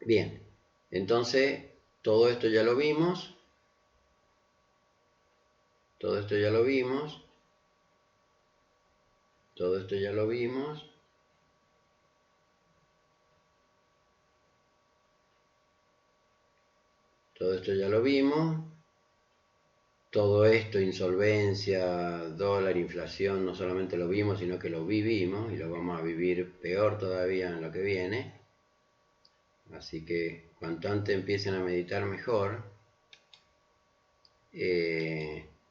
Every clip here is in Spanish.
Bien, entonces todo esto ya lo vimos, todo esto ya lo vimos, todo esto ya lo vimos. Todo esto ya lo vimos. Todo esto, insolvencia, dólar, inflación, no solamente lo vimos, sino que lo vivimos y lo vamos a vivir peor todavía en lo que viene. Así que cuanto antes empiecen a meditar mejor.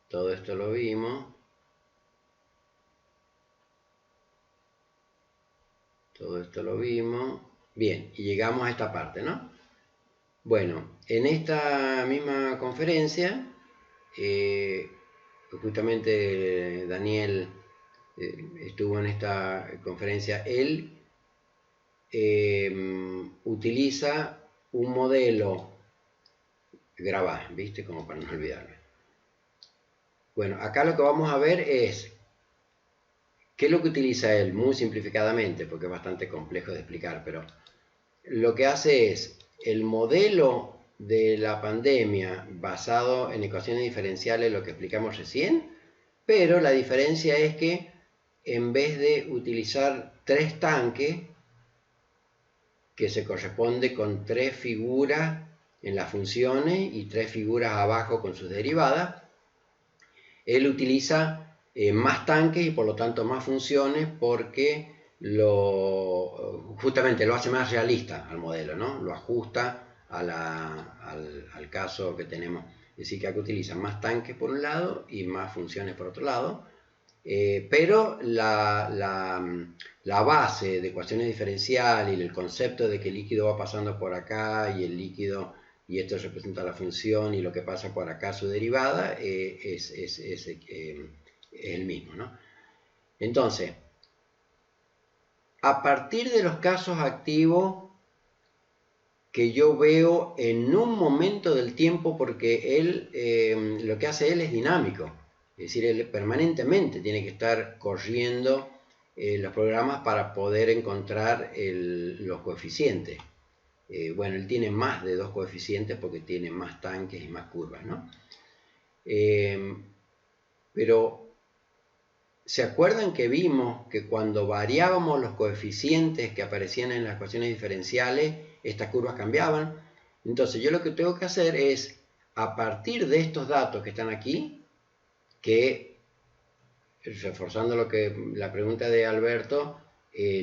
Todo esto lo vimos. Todo esto lo vimos. Bien, y llegamos a esta parte, ¿no? Bueno, en esta misma conferencia, justamente Daniel estuvo en esta conferencia. Él utiliza un modelo, grabá, ¿viste? Como para no olvidarme. Bueno, acá lo que vamos a ver es qué es lo que utiliza él, muy simplificadamente, porque es bastante complejo de explicar, pero lo que hace es el modelo de la pandemia basado en ecuaciones diferenciales, lo que explicamos recién, pero la diferencia es que en vez de utilizar 3 tanques, que se corresponde con 3 figuras en las funciones y 3 figuras abajo con sus derivadas, él utiliza más tanques y por lo tanto más funciones porque justamente lo hace más realista al modelo, ¿no? Lo ajusta al caso que tenemos. Es decir, que acá utiliza más tanques por un lado y más funciones por otro lado. Pero la base de ecuaciones diferenciales y el concepto de que el líquido va pasando por acá y el líquido, y esto representa la función y lo que pasa por acá su derivada, es el mismo, ¿no? Entonces, a partir de los casos activos que yo veo en un momento del tiempo, porque él, lo que hace él es dinámico, es decir, él permanentemente tiene que estar corriendo los programas para poder encontrar los coeficientes. Bueno, él tiene más de 2 coeficientes porque tiene más tanques y más curvas, ¿no? Pero ¿se acuerdan que vimos que cuando variábamos los coeficientes que aparecían en las ecuaciones diferenciales, estas curvas cambiaban? Entonces yo lo que tengo que hacer es, a partir de estos datos que están aquí, que, reforzando la pregunta de Alberto,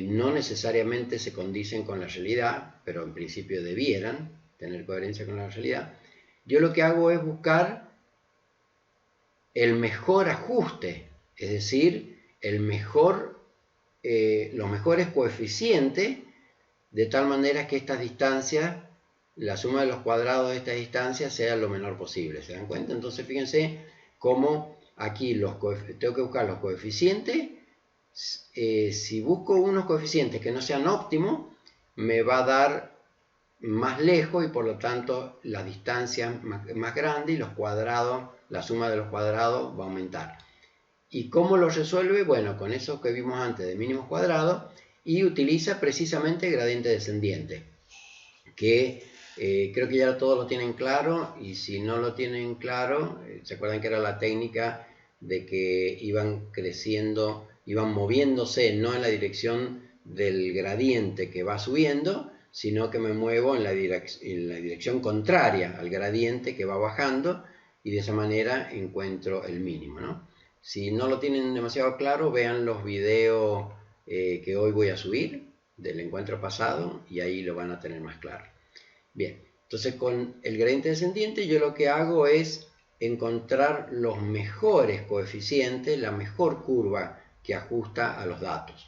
no necesariamente se condicen con la realidad, pero en principio debieran tener coherencia con la realidad, yo lo que hago es buscar el mejor ajuste, es decir, los mejores coeficientes, de tal manera que estas distancias, la suma de los cuadrados de estas distancias sea lo menor posible. ¿Se dan cuenta? Entonces fíjense cómo aquí tengo que buscar los coeficientes. Si busco unos coeficientes que no sean óptimos, me va a dar más lejos y por lo tanto la distancia más grande y los cuadrados, la suma de los cuadrados va a aumentar. ¿Y cómo lo resuelve? Bueno, con eso que vimos antes de mínimos cuadrados, y utiliza precisamente el gradiente descendiente, que creo que ya todos lo tienen claro, y si no lo tienen claro, ¿se acuerdan que era la técnica de que iban creciendo, iban moviéndose no en la dirección del gradiente que va subiendo, sino que me muevo en la dirección contraria al gradiente que va bajando, y de esa manera encuentro el mínimo, ¿no? Si no lo tienen demasiado claro, vean los videos que hoy voy a subir del encuentro pasado y ahí lo van a tener más claro. Bien, entonces con el gradiente descendiente yo lo que hago es encontrar los mejores coeficientes, la mejor curva que ajusta a los datos.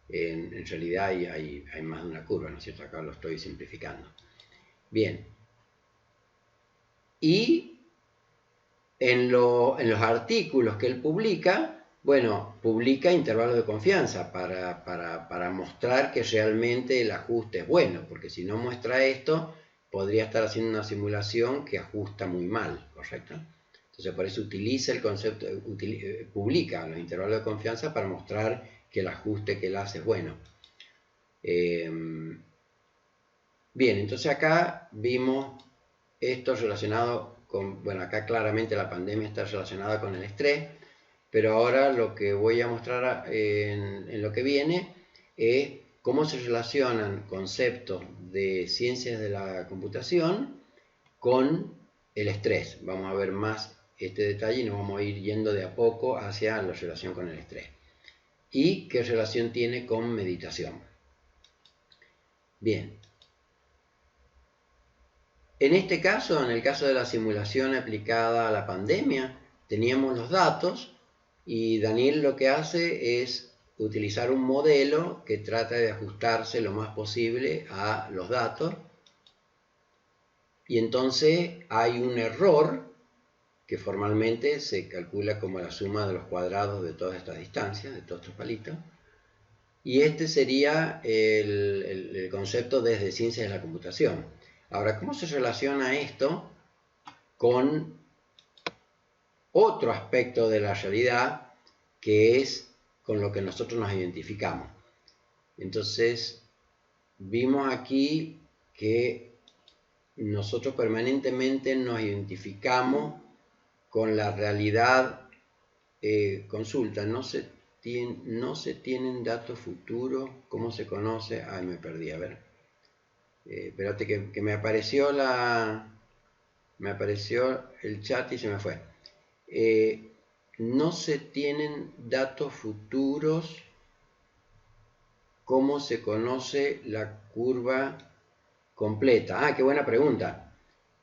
En realidad hay más de una curva, ¿no es cierto? Acá lo estoy simplificando. Bien. Y en los artículos que él publica, bueno, publica intervalos de confianza para mostrar que realmente el ajuste es bueno, porque si no muestra esto, podría estar haciendo una simulación que ajusta muy mal, ¿correcto? Entonces por eso utiliza el concepto, publica los intervalos de confianza para mostrar que el ajuste que él hace es bueno. Bien, entonces acá vimos esto relacionado con, bueno, acá claramente la pandemia está relacionada con el estrés, pero ahora lo que voy a mostrar en lo que viene es cómo se relacionan conceptos de ciencias de la computación con el estrés. Vamos a ver más este detalle y nos vamos a ir yendo de a poco hacia la relación con el estrés. ¿Y qué relación tiene con meditación? Bien. En este caso, en el caso de la simulación aplicada a la pandemia, teníamos los datos y Daniel lo que hace es utilizar un modelo que trata de ajustarse lo más posible a los datos, y entonces hay un error que formalmente se calcula como la suma de los cuadrados de todas estas distancias, de todos estos palitos, y este sería el concepto desde ciencias de la computación. Ahora, ¿cómo se relaciona esto con otro aspecto de la realidad que es con lo que nosotros nos identificamos? Entonces, vimos aquí que nosotros permanentemente nos identificamos con la realidad. Consulta, no se tienen datos futuros. ¿Cómo se conoce? Ay, me perdí, a ver. Espérate que me apareció el chat y se me fue. No se tienen datos futuros. ¿Cómo se conoce la curva completa? Ah, qué buena pregunta.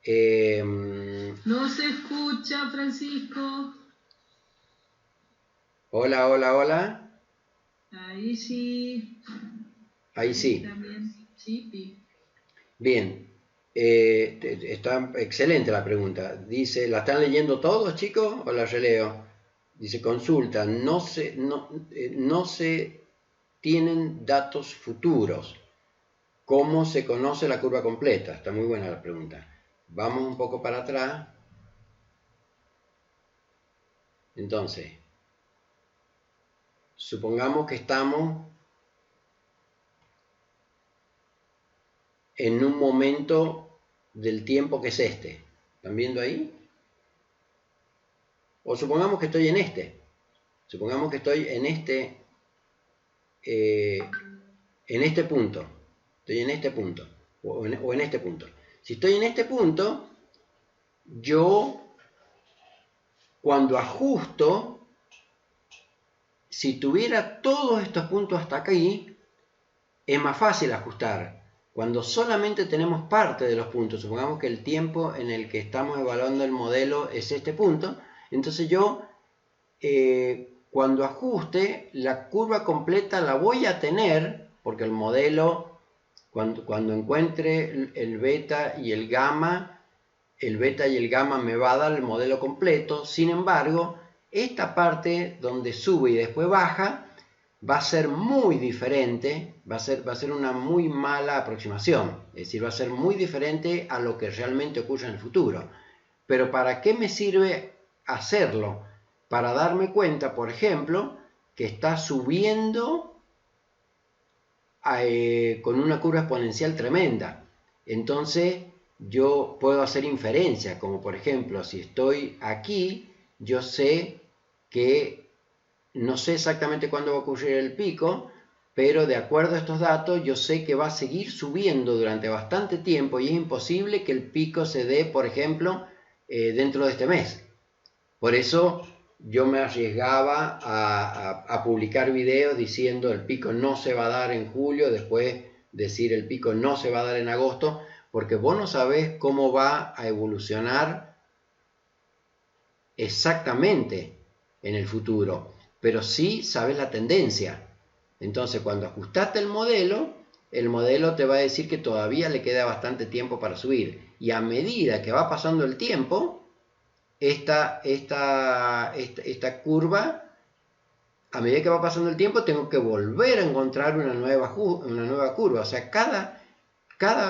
No se escucha, Francisco. Hola, hola, hola. Ahí sí. Ahí sí. También. Sí. Bien. Está excelente la pregunta. Dice, ¿la están leyendo todos, chicos? ¿O la releo? Dice, consulta, no se tienen datos futuros. ¿Cómo se conoce la curva completa? Está muy buena la pregunta. Vamos un poco para atrás. Entonces, supongamos que estamos en un momento del tiempo que es este. ¿Están viendo ahí? O supongamos que estoy en este. Supongamos que estoy en este punto. Estoy en este punto. O en este punto. Si estoy en este punto, yo cuando ajusto, si tuviera todos estos puntos hasta aquí, es más fácil ajustar. Cuando solamente tenemos parte de los puntos, supongamos que el tiempo en el que estamos evaluando el modelo es este punto, entonces yo cuando ajuste la curva completa la voy a tener, porque el modelo, cuando encuentre el beta y el gamma me va a dar el modelo completo. Sin embargo, esta parte donde sube y después baja va a ser muy diferente, va a ser una muy mala aproximación, es decir, va a ser muy diferente a lo que realmente ocurre en el futuro. Pero ¿para qué me sirve hacerlo? Para darme cuenta, por ejemplo, que está subiendo con una curva exponencial tremenda. Entonces yo puedo hacer inferencias, como por ejemplo, si estoy aquí, yo sé que no sé exactamente cuándo va a ocurrir el pico, pero de acuerdo a estos datos yo sé que va a seguir subiendo durante bastante tiempo y es imposible que el pico se dé, por ejemplo, dentro de este mes. Por eso yo me arriesgaba a publicar videos diciendo el pico no se va a dar en julio, después decir el pico no se va a dar en agosto, porque vos no sabés cómo va a evolucionar exactamente en el futuro, pero sí sabes la tendencia. Entonces, cuando ajustaste el modelo te va a decir que todavía le queda bastante tiempo para subir. Y a medida que va pasando el tiempo, esta curva, a medida que va pasando el tiempo, tengo que volver a encontrar una nueva curva. O sea,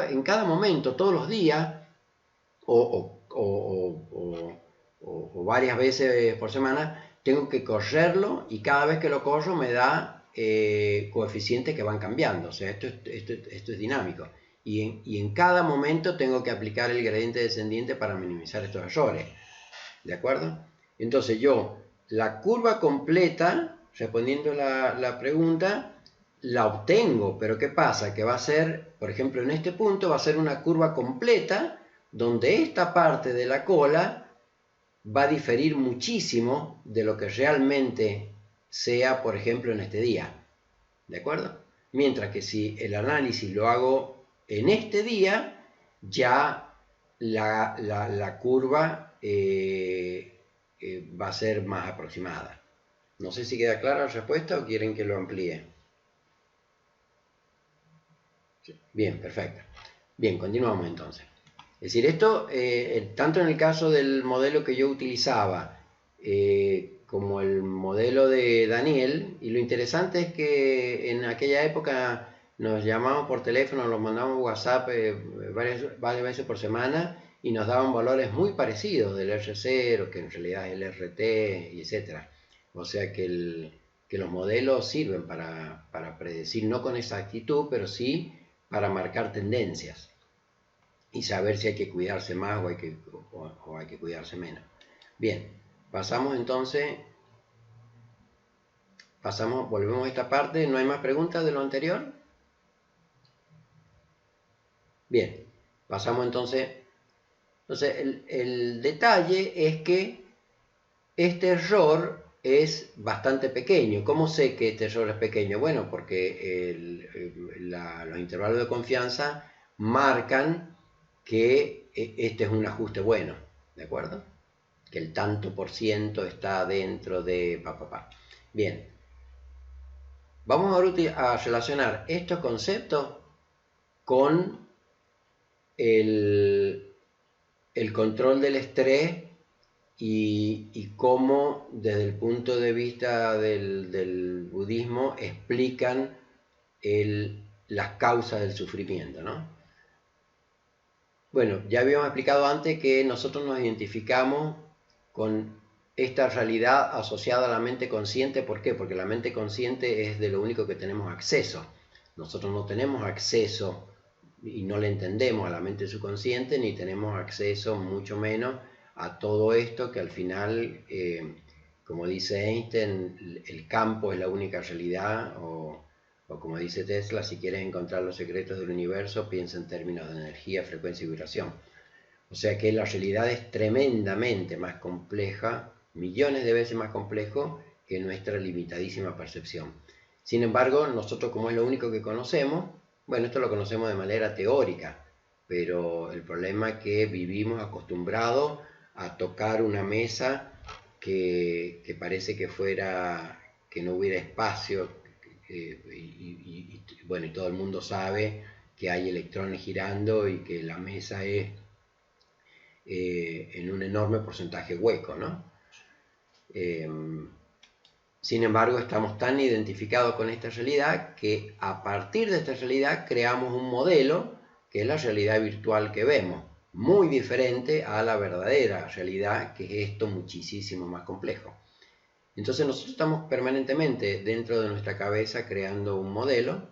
en cada momento, todos los días, o varias veces por semana, tengo que correrlo y cada vez que lo corro me da coeficientes que van cambiando. O sea, esto es dinámico. y en cada momento tengo que aplicar el gradiente descendiente para minimizar estos errores. ¿De acuerdo? Entonces yo, la curva completa, respondiendo la pregunta, la obtengo, pero ¿qué pasa? Que va a ser, por ejemplo, en este punto va a ser una curva completa donde esta parte de la cola va a diferir muchísimo de lo que realmente sea, por ejemplo, en este día. ¿De acuerdo? Mientras que si el análisis lo hago en este día, ya la curva va a ser más aproximada. No sé si queda clara la respuesta o quieren que lo amplíe. Bien, perfecto. Bien, continuamos entonces. Es decir, esto, tanto en el caso del modelo que yo utilizaba, como el modelo de Daniel, y lo interesante es que en aquella época nos llamábamos por teléfono, nos mandábamos WhatsApp varias veces por semana y nos daban valores muy parecidos del R0, que en realidad es el RT, y etc. O sea que los modelos sirven para predecir, no con exactitud, pero sí para marcar tendencias y saber si hay que cuidarse más o hay que cuidarse menos. Bien, pasamos entonces, volvemos a esta parte. ¿No hay más preguntas de lo anterior? Bien, pasamos entonces. Entonces, el detalle es que este error es bastante pequeño. ¿Cómo sé que este error es pequeño? Bueno, porque los intervalos de confianza marcan que este es un ajuste bueno, ¿de acuerdo? Que el tanto por ciento está dentro de Bien, vamos ahora a relacionar estos conceptos con el control del estrés y cómo desde el punto de vista del budismo explican las causas del sufrimiento, ¿no? Bueno, ya habíamos explicado antes que nosotros nos identificamos con esta realidad asociada a la mente consciente. ¿Por qué? Porque la mente consciente es de lo único que tenemos acceso. Nosotros no tenemos acceso y no le entendemos a la mente subconsciente, ni tenemos acceso mucho menos a todo esto que al final, como dice Einstein, el campo es la única realidad, o como dice Tesla, si quieres encontrar los secretos del universo, piensa en términos de energía, frecuencia y vibración. O sea que la realidad es tremendamente más compleja, millones de veces más complejo que nuestra limitadísima percepción. Sin embargo, nosotros, como es lo único que conocemos, bueno, esto lo conocemos de manera teórica, pero el problema es que vivimos acostumbrados a tocar una mesa que parece que no hubiera espacio, bueno, y todo el mundo sabe que hay electrones girando y que la mesa es en un enorme porcentaje hueco, ¿no? Sin embargo, estamos tan identificados con esta realidad que a partir de esta realidad creamos un modelo que es la realidad virtual que vemos, muy diferente a la verdadera realidad, que es esto muchísimo más complejo. Entonces nosotros estamos permanentemente dentro de nuestra cabeza creando un modelo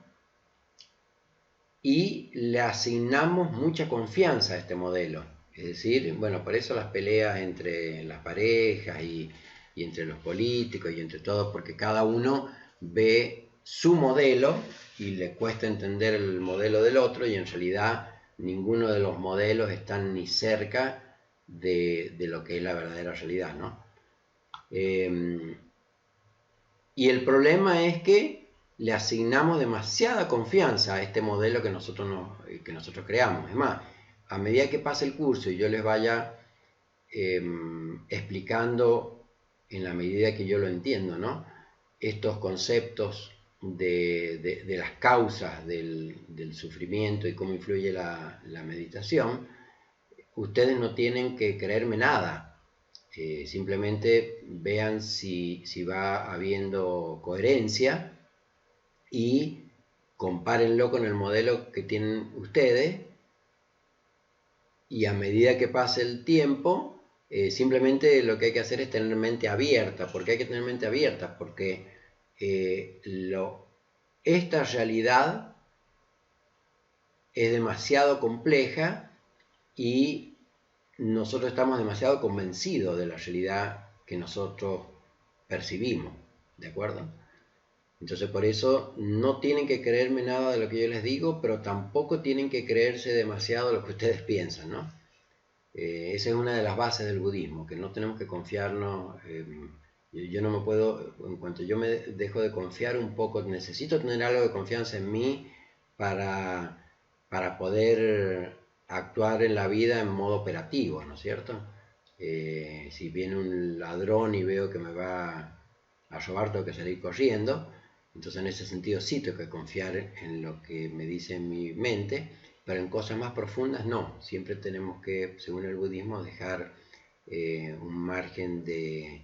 y le asignamos mucha confianza a este modelo. Es decir, bueno, por eso las peleas entre las parejas y entre los políticos y entre todos, porque cada uno ve su modelo y le cuesta entender el modelo del otro, y en realidad ninguno de los modelos están ni cerca de lo que es la verdadera realidad, ¿no? Y el problema es que le asignamos demasiada confianza a este modelo que nosotros creamos. Es más, a medida que pase el curso y yo les vaya explicando, en la medida que yo lo entiendo, ¿no?, estos conceptos de las causas del sufrimiento y cómo influye la meditación, ustedes no tienen que creerme nada. Simplemente vean si va habiendo coherencia y compárenlo con el modelo que tienen ustedes, y a medida que pase el tiempo, simplemente lo que hay que hacer es tener mente abierta. ¿Por qué hay que tener mente abierta? Porque esta realidad es demasiado compleja y nosotros estamos demasiado convencidos de la realidad que nosotros percibimos, ¿de acuerdo? Entonces por eso no tienen que creerme nada de lo que yo les digo, pero tampoco tienen que creerse demasiado lo que ustedes piensan, ¿no? Esa es una de las bases del budismo, que no tenemos que confiarnos. Yo no me puedo, en cuanto yo me dejo de confiar un poco, necesito tener algo de confianza en mí para poder actuar en la vida en modo operativo, ¿no es cierto? Si viene un ladrón y veo que me va a robar, tengo que salir corriendo. Entonces en ese sentido sí tengo que confiar en lo que me dice mi mente, pero en cosas más profundas no. Siempre tenemos que, según el budismo, dejar un margen de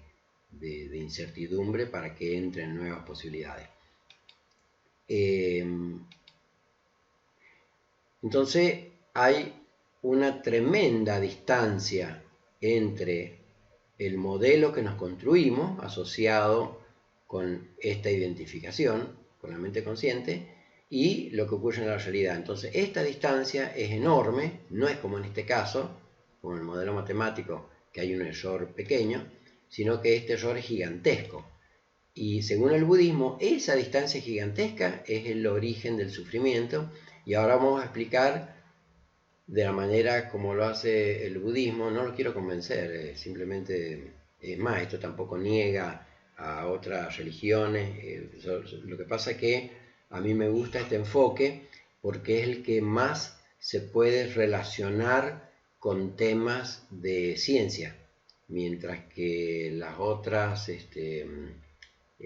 incertidumbre para que entren nuevas posibilidades. Entonces hay una tremenda distancia entre el modelo que nos construimos asociado con esta identificación, con la mente consciente, y lo que ocurre en la realidad. Entonces esta distancia es enorme, no es como en este caso, como en el modelo matemático, que hay un error pequeño, sino que este error es gigantesco. Y según el budismo, esa distancia gigantesca es el origen del sufrimiento, y ahora vamos a explicar de la manera como lo hace el budismo. No lo quiero convencer, simplemente, es más, esto tampoco niega a otras religiones. Lo que pasa es que a mí me gusta este enfoque porque es el que más se puede relacionar con temas de ciencia, mientras que las otras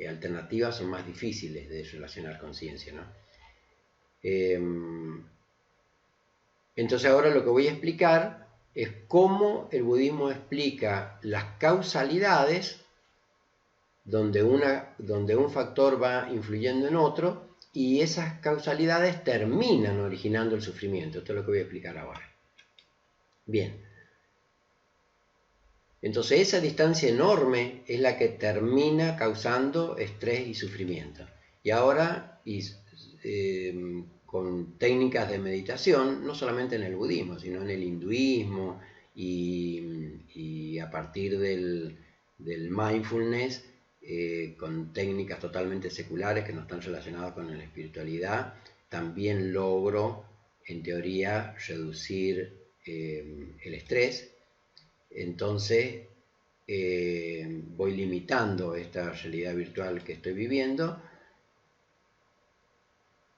alternativas son más difíciles de relacionar con ciencia, ¿no? Entonces ahora lo que voy a explicar es cómo el budismo explica las causalidades donde un factor va influyendo en otro, y esas causalidades terminan originando el sufrimiento. Esto es lo que voy a explicar ahora. Bien. Entonces esa distancia enorme es la que termina causando estrés y sufrimiento. Y ahora, con técnicas de meditación, no solamente en el budismo, sino en el hinduismo y a partir del mindfulness, con técnicas totalmente seculares que no están relacionadas con la espiritualidad, también logro, en teoría, reducir el estrés. Entonces voy limitando esta realidad virtual que estoy viviendo.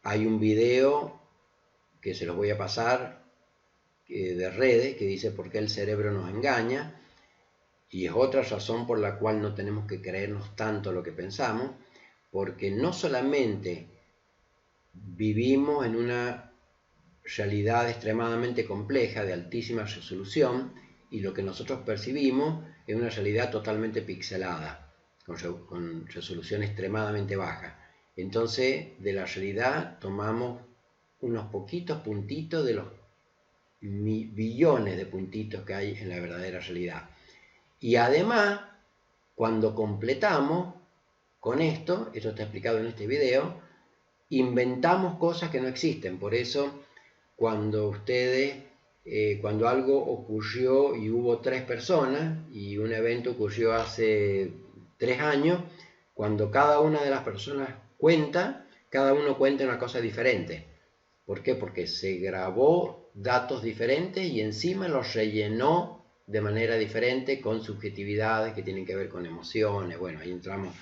Hay un video que se los voy a pasar de redes que dice por qué el cerebro nos engaña, y es otra razón por la cual no tenemos que creernos tanto lo que pensamos, porque no solamente vivimos en una realidad extremadamente compleja de altísima resolución, y lo que nosotros percibimos es una realidad totalmente pixelada, con resolución extremadamente baja. Entonces de la realidad tomamos unos poquitos puntitos de los billones de puntitos que hay en la verdadera realidad. Y además, cuando completamos con esto está explicado en este video, inventamos cosas que no existen. Por eso cuando cuando algo ocurrió y hubo 3 personas y un evento ocurrió hace 3 años, cuando cada una de las personas cuenta, cada uno cuenta una cosa diferente. ¿Por qué? Porque se grabó datos diferentes y encima los rellenó de manera diferente con subjetividades que tienen que ver con emociones. Bueno, ahí entramos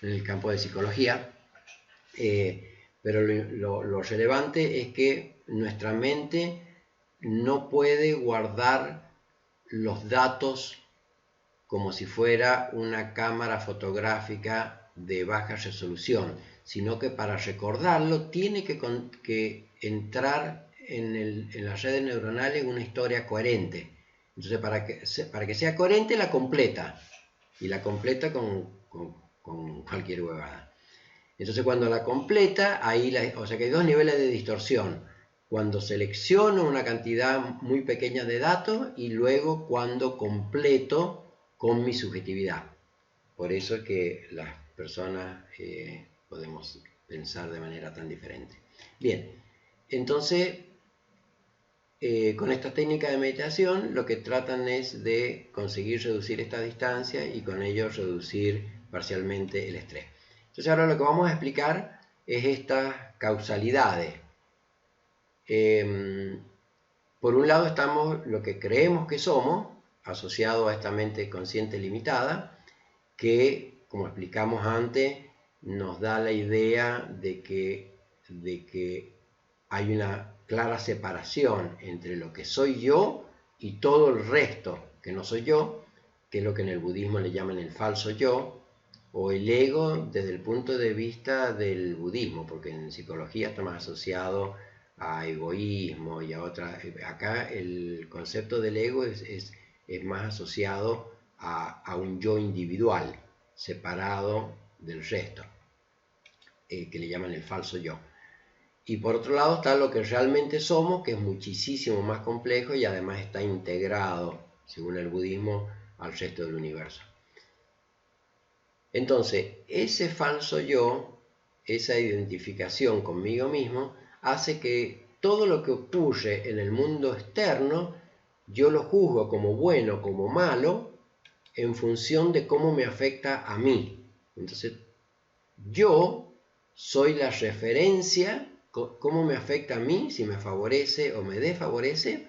en el campo de psicología. Pero lo relevante es que nuestra mente no puede guardar los datos como si fuera una cámara fotográfica de baja resolución, sino que para recordarlo tiene que entrar en las redes neuronales una historia coherente. Entonces para que sea coherente la completa, y la completa con cualquier huevada. Entonces cuando la completa, o sea que hay 2 niveles de distorsión: cuando selecciono una cantidad muy pequeña de datos y luego cuando completo con mi subjetividad. Por eso es que las personas podemos pensar de manera tan diferente. Bien, entonces con esta técnica de meditación lo que tratan es de conseguir reducir esta distancia y con ello reducir parcialmente el estrés. Entonces ahora lo que vamos a explicar es estas causalidades. Por un lado estamos lo que creemos que somos, asociado a esta mente consciente limitada, que, como explicamos antes, nos da la idea de que hay una clara separación entre lo que soy yo y todo el resto que no soy yo, que es lo que en el budismo le llaman el falso yo, o el ego desde el punto de vista del budismo, porque en psicología está más asociado a egoísmo y a otras. Acá el concepto del ego es más asociado a un yo individual, separado del resto, que le llaman el falso yo. Y por otro lado está lo que realmente somos, que es muchísimo más complejo y además está integrado, según el budismo, al resto del universo. Entonces, ese falso yo, esa identificación conmigo mismo, hace que todo lo que ocurre en el mundo externo, yo lo juzgo como bueno, como malo, en función de cómo me afecta a mí. Entonces, yo soy la referencia, cómo me afecta a mí, si me favorece o me desfavorece.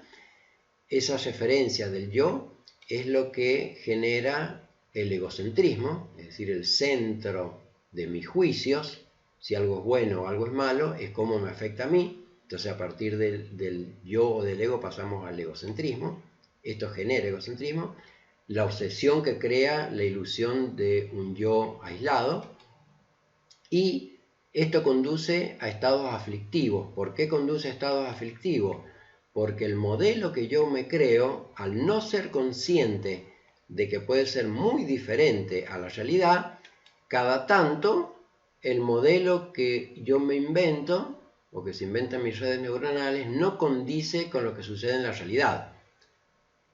Esa referencia del yo es lo que genera el egocentrismo, es decir, el centro de mis juicios. Si algo es bueno o algo es malo, es cómo me afecta a mí. Entonces, a partir del yo o del ego pasamos al egocentrismo. Esto genera egocentrismo. La obsesión que crea la ilusión de un yo aislado. Y esto conduce a estados aflictivos. ¿Por qué conduce a estados aflictivos? Porque el modelo que yo me creo, al no ser consciente de que puede ser muy diferente a la realidad, cada tanto el modelo que yo me invento o que se inventan mis redes neuronales no condice con lo que sucede en la realidad.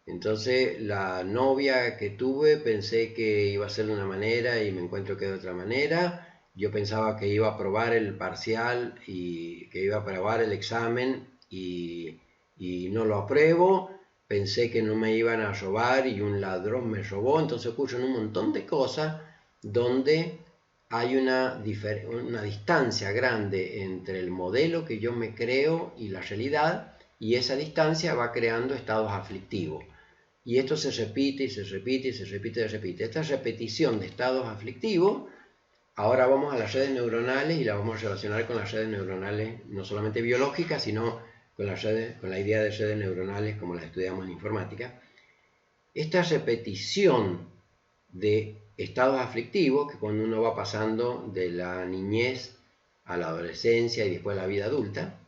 Entonces, la novia que tuve pensé que iba a ser de una manera y me encuentro que de otra manera. Yo pensaba que iba a aprobar el parcial y que iba a aprobar el examen y no lo apruebo. Pensé que no me iban a robar y un ladrón me robó. Entonces ocurren un montón de cosas donde hay una distancia grande entre el modelo que yo me creo y la realidad, y esa distancia va creando estados aflictivos. Y esto se repite y se repite y se repite y se repite. Esta repetición de estados aflictivos, ahora vamos a las redes neuronales y la vamos a relacionar con las redes neuronales no solamente biológicas, sino con la idea de redes neuronales como las estudiamos en informática. Esta repetición de estados aflictivos, que cuando uno va pasando de la niñez a la adolescencia y después a la vida adulta,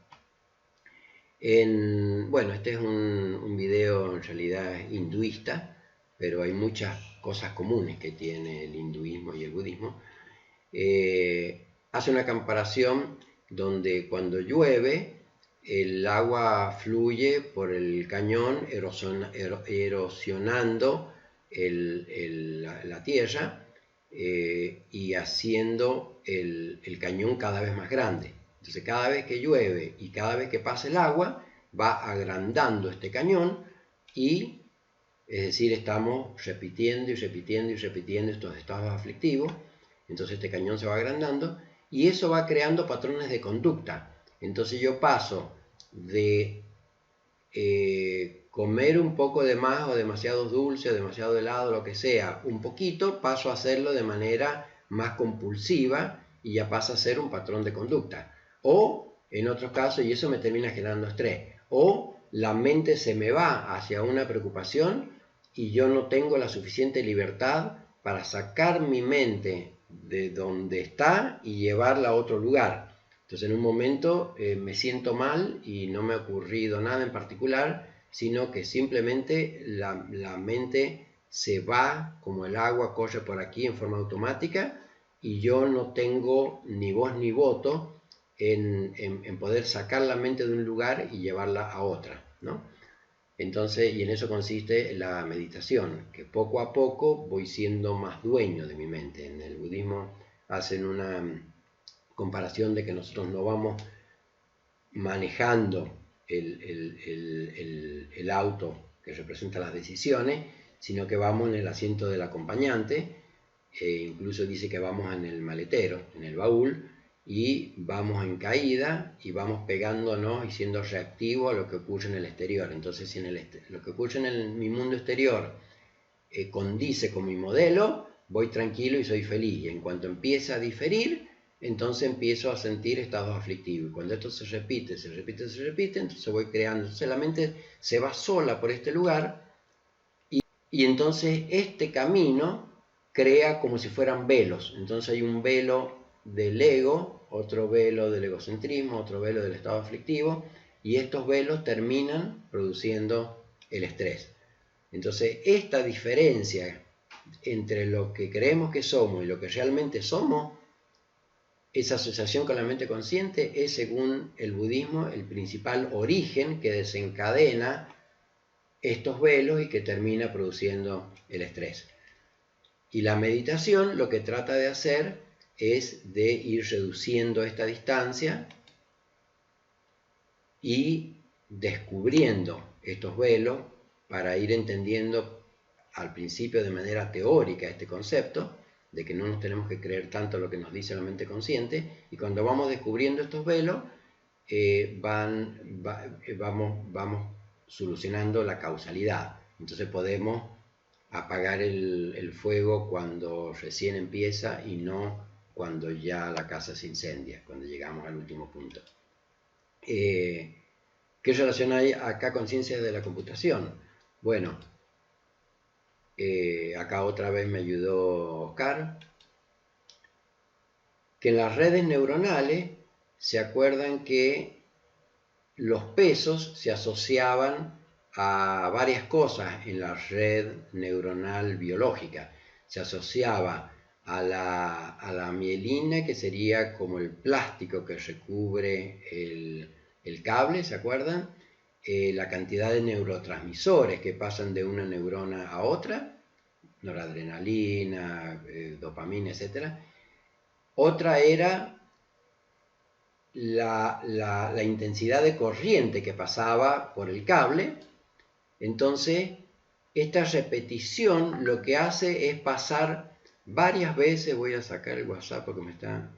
bueno, este es un video en realidad hinduista, pero hay muchas cosas comunes que tiene el hinduismo y el budismo. Hace una comparación donde cuando llueve el agua fluye por el cañón erosionando la tierra y haciendo el cañón cada vez más grande. Entonces, cada vez que llueve y cada vez que pasa el agua, va agrandando este cañón y, es decir, estamos repitiendo y repitiendo y repitiendo estos estados aflictivos. Entonces este cañón se va agrandando y eso va creando patrones de conducta. Entonces yo paso de comer un poco de más o demasiado dulce o demasiado helado, lo que sea, un poquito, paso a hacerlo de manera más compulsiva y ya pasa a ser un patrón de conducta. O en otros casos, y eso me termina generando estrés, o la mente se me va hacia una preocupación y yo no tengo la suficiente libertad para sacar mi mente de donde está y llevarla a otro lugar. Entonces en un momento me siento mal y no me ha ocurrido nada en particular, sino que simplemente la mente se va como el agua corre por aquí en forma automática y yo no tengo ni voz ni voto en poder sacar la mente de un lugar y llevarla a otra, ¿no? Entonces, y en eso consiste la meditación, que poco a poco voy siendo más dueño de mi mente. En el budismo hacen una comparación de que nosotros no vamos manejando el auto que representa las decisiones, sino que vamos en el asiento del acompañante, incluso dice que vamos en el maletero, en el baúl, y vamos en caída y vamos pegándonos y siendo reactivos a lo que ocurre en el exterior. Entonces, si lo que ocurre en mi mundo exterior condice con mi modelo, voy tranquilo y soy feliz. Y en cuanto empieza a diferir, entonces empiezo a sentir estados aflictivos. Y cuando esto se repite, entonces voy creando. Entonces la mente se va sola por este lugar y entonces este camino crea como si fueran velos. Entonces hay un velo del ego, otro velo del egocentrismo, otro velo del estado aflictivo, y estos velos terminan produciendo el estrés. Entonces esta diferencia entre lo que creemos que somos y lo que realmente somos, esa asociación con la mente consciente es, según el budismo, el principal origen que desencadena estos velos y que termina produciendo el estrés. Y la meditación lo que trata de hacer es de ir reduciendo esta distancia y descubriendo estos velos para ir entendiendo al principio de manera teórica este concepto de que no nos tenemos que creer tanto lo que nos dice la mente consciente, y cuando vamos descubriendo estos velos vamos solucionando la causalidad. Entonces podemos apagar el fuego cuando recién empieza y no cuando ya la casa se incendia, cuando llegamos al último punto. ¿Qué relación hay acá con ciencias de la computación? Bueno, acá otra vez me ayudó Oscar, que en las redes neuronales se acuerdan que los pesos se asociaban a varias cosas en la red neuronal biológica. Se asociaba a la mielina, que sería como el plástico que recubre el cable, ¿se acuerdan? La cantidad de neurotransmisores que pasan de una neurona a otra, noradrenalina, dopamina, etc. Otra era la intensidad de corriente que pasaba por el cable. Entonces, esta repetición lo que hace es pasar varias veces. Voy a sacar el WhatsApp porque me está